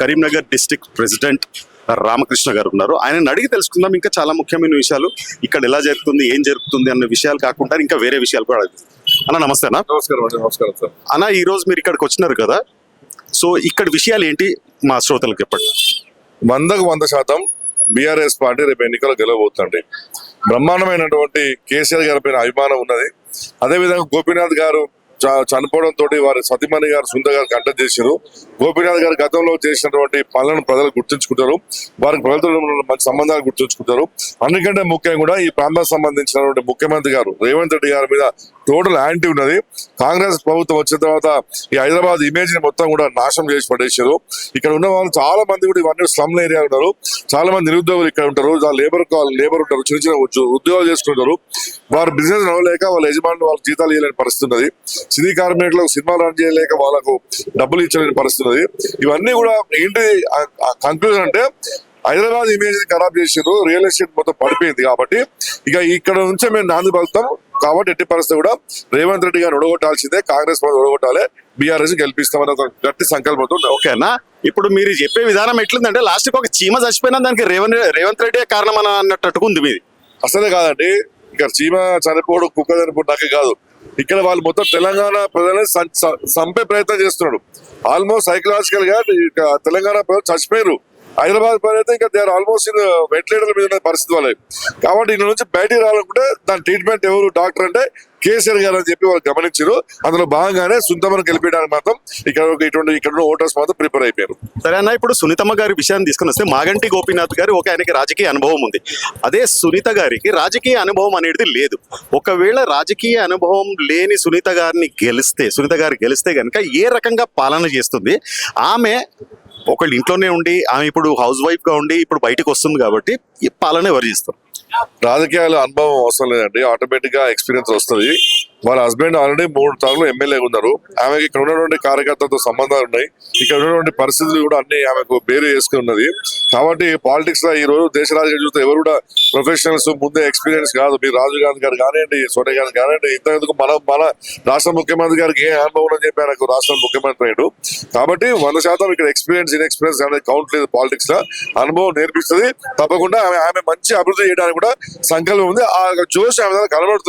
Karimnagar district president Ramakrishna గారు ఉన్నారు. ఆయనని అడిగి తెలుసుకుందాం ఇంకా చాలా ముఖ్యమైన విషయాలు, ఇక్కడ ఎలా జరుగుతుంది, ఏం జరుగుతుంది అన్న విషయాలు కాకుండా ఇంకా వేరే విషయాలు కూడా అడుగుతాం. అన్న నమస్తే అన్న. నమస్కారం అండి. నమస్కారం సార్. అన్న, ఈ రోజు మీరు ఇక్కడికి వచ్చినారు కదా, సో ఇక్కడ విషయాలు ఏంటి మా శ్రోతలకు చెప్పండి. 100% బీఆర్ఎస్ పార్టీ రేపు ఎన్నికలు గెలవబోతుంది. బ్రహ్మాండమైనటువంటి కేసీఆర్ గారి పైన అభిమానం ఉన్నది. అదేవిధంగా గోపీనాథ్ గారు చనిపోవడం తోటి వారి సతీమణి గారు సుందర్ గారు కంటెక్ట్ చేశారు. గోపీనాథ్ గారు గతంలో చేసినటువంటి పనులను ప్రజలు గుర్తుంచుకుంటారు, వారికి ప్రజలతో మంచి సంబంధాలు గుర్తుంచుకుంటారు. అందుకంటే ముఖ్యంగా కూడా ఈ ప్రాంతానికి సంబంధించినటువంటి ముఖ్యమంత్రి గారు రేవంత్ రెడ్డి గారి మీద టోటల్ యాంటీ ఉన్నది. కాంగ్రెస్ ప్రభుత్వం వచ్చిన తర్వాత ఈ హైదరాబాద్ ఇమేజ్ ని మొత్తం కూడా నాశనం చేసి పడేసారు. ఇక్కడ ఉన్న వాళ్ళు చాలా మంది కూడా ఇవన్నీ స్లమ్ ఏరియా ఉన్నారు. చాలా మంది నిరుద్యోగులు ఇక్కడ ఉంటారు, లేబర్ ఉంటారు, చిన్న చిన్న ఉద్యోగాలు చేసుకుంటారు. వారు బిజినెస్ నడవలేక వాళ్ళ యజమానులు వాళ్ళకి జీతాలు ఇవ్వలేని పరిస్థితి ఉన్నది. సినీ కార్మికులకు సినిమాలు రన్ చేయలేక వాళ్ళకు డబ్బులు ఇచ్చలేని పరిస్థితి ఉన్నది. ఇవన్నీ కూడా ఏంటి కంక్లూజన్ అంటే హైదరాబాద్ ఇమేజ్ ని ఖరాబ్ చేసారు. రియల్ ఎస్టేట్ మొత్తం పడిపోయింది. కాబట్టి ఇక ఇక్కడ నుంచే మేము నాంది పలుకుతాం. కాబట్టి ఎట్టి పరిస్థితి కూడా రేవంత్ రెడ్డి గారిని ఓడగొట్టాల్సిందే, కాంగ్రెస్ ఓడగొట్టాలి, బీఆర్ఎస్ గెలిపిస్తామని ఒక గట్టి సంకల్పంతో. ఓకేనా, ఇప్పుడు మీరు చెప్పే విధానం ఎట్లుందంటే లాస్ట్ కి ఒక చీమ చచ్చిపోయినా దానికి రేవంత్ రెడ్డి కారణం అని అన్నట్టు ఉంది మీది. అసలే కాదండి, ఇక్కడ చీమ చనిపోవడం కుక్క చనిపోవడం నాకే కాదు, ఇక్కడ వాళ్ళు మొత్తం తెలంగాణ ప్రజలని చంపే ప్రయత్నం చేస్తున్నాడు. ఆల్మోస్ట్ సైకలాజికల్ గా తెలంగాణ ప్రజలు చచ్చిపోయారు. హైదరాబాద్ ప్రజలు ఇంకా దే ఆర్ ఆల్మోస్ట్ వెంటిలేటర్ల మీద ఉన్న పరిస్థితి వాళ్ళే. కాబట్టి ఇందులో నుంచి బయటికి రావాలనుకుంటే దాని ట్రీట్మెంట్ ఎవరు డాక్టర్ అంటే కేసీఆర్ గారు అని చెప్పి వాళ్ళు గమనించారు. అందులో భాగంగానే సునీతమ్మను గెలిపించడానికి మాత్రం ఇక్కడ ఓటర్స్ మాత్రం ప్రిపేర్ అయిపోయారు. సరే అన్న, ఇప్పుడు సునీతమ్మ గారి విషయాన్ని తీసుకుని వస్తే మాగంటి గోపీనాథ్ గారు ఆయనకి రాజకీయ అనుభవం ఉంది. అదే సునీత గారికి రాజకీయ అనుభవం అనేది లేదు. ఒకవేళ రాజకీయ అనుభవం లేని సునీత గారు గెలిస్తే కనుక ఏ రకంగా పాలన చేస్తుంది? ఆమె ఒకళ్ళు ఇంట్లోనే ఉండి ఆమె ఇప్పుడు హౌస్ వైఫ్ గా ఉండి ఇప్పుడు బయటకు వస్తుంది కాబట్టి ఈ పాలన ఎవరు చేస్తారు? రాజకీయాల అనుభవం అవసరం లేదండి, ఆటోమేటిక్ గా ఎక్స్పీరియన్స్ వస్తుంది. వాళ్ళ హస్బెండ్ ఆల్రెడీ 3 సార్లు ఎమ్మెల్యే ఉన్నారు. ఆమెకి ఇక్కడ ఉన్నటువంటి కార్యకర్తలతో సంబంధాలు ఉన్నాయి. ఇక్కడ ఉన్నటువంటి పరిస్థితులు కూడా అన్ని ఆమెకు బేరు చేసుకుని ఉన్నది. కాబట్టి పాలిటిక్స్ లో ఈ రోజు దేశ రాజకీయ చూస్తే ఎవరు కూడా ప్రొఫెషనల్స్ ముందే ఎక్స్పీరియన్స్ కాదు. మీరు రాజీవ్ గాంధీ గారు కానివ్వండి, సోనియా గాంధీ కానివ్వండి, ఇంతకు మన రాష్ట్ర ముఖ్యమంత్రి గారికి ఏ అనుభవం అని చెప్పి ఆయనకు రాష్ట్ర ముఖ్యమంత్రి అయ్యాడు. కాబట్టి 100% ఇక్కడ ఎక్స్పీరియన్స్ ఇన్ఎక్స్పీరియన్స్ అనేది కౌంట్ లేదు. పాలిటిక్స్ లో అనుభవం నేర్పిస్తుంది. తప్పకుండా ఆమె మంచి అభివృద్ధి చేయడానికి కూడా సంకల్పం ఉంది. ఆ జోష్ ఆమె కనబడుతుంది.